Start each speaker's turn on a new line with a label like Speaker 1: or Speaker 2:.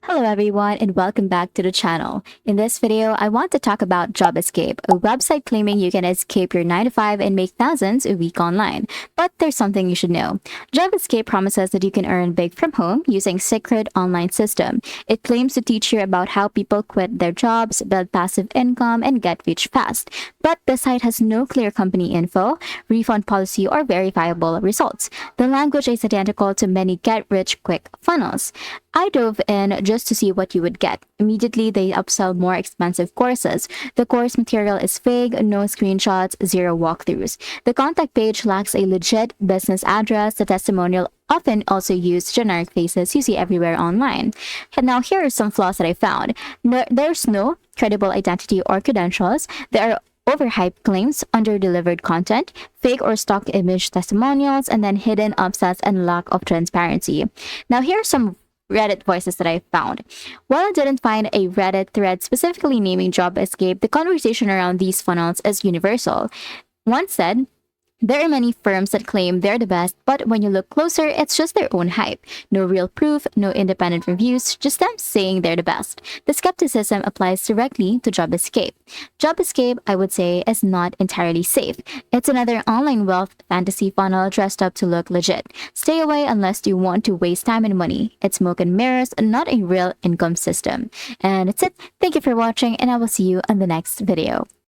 Speaker 1: Hello everyone and welcome back to the channel. In this video, I want to talk about JobEscape, a website claiming you can escape your 9 to 5 and make thousands a week online. But there's something you should know. JobEscape promises that you can earn big from home using secret online system. It claims to teach you about how people quit their jobs, build passive income, and get rich fast. But the site has no clear company info, refund policy, or verifiable results. The language is identical to many get-rich-quick funnels. I dove in just to see what you would get. Immediately, they upsell more expensive courses. The course material is vague, no screenshots, zero walkthroughs. The contact page lacks a legit business address. The testimonial often also use generic faces you see everywhere online. And now here are some flaws that I found. There's no credible identity or credentials. There are overhyped claims, under-delivered content, fake or stock image testimonials, and then hidden upsells and lack of transparency. Now here are some Reddit voices that I found. While I didn't find a Reddit thread specifically naming JobEscape, the conversation around these funnels is universal. One said, "There are many firms that claim they're the best, but when you look closer, it's just their own hype. No real proof, no independent reviews, just them saying they're the best." The skepticism applies directly to JobEscape. JobEscape, I would say, is not entirely safe. It's another online wealth fantasy funnel dressed up to look legit. Stay away unless you want to waste time and money. It's smoke and mirrors, not a real income system. And that's it. Thank you for watching, and I will see you on the next video.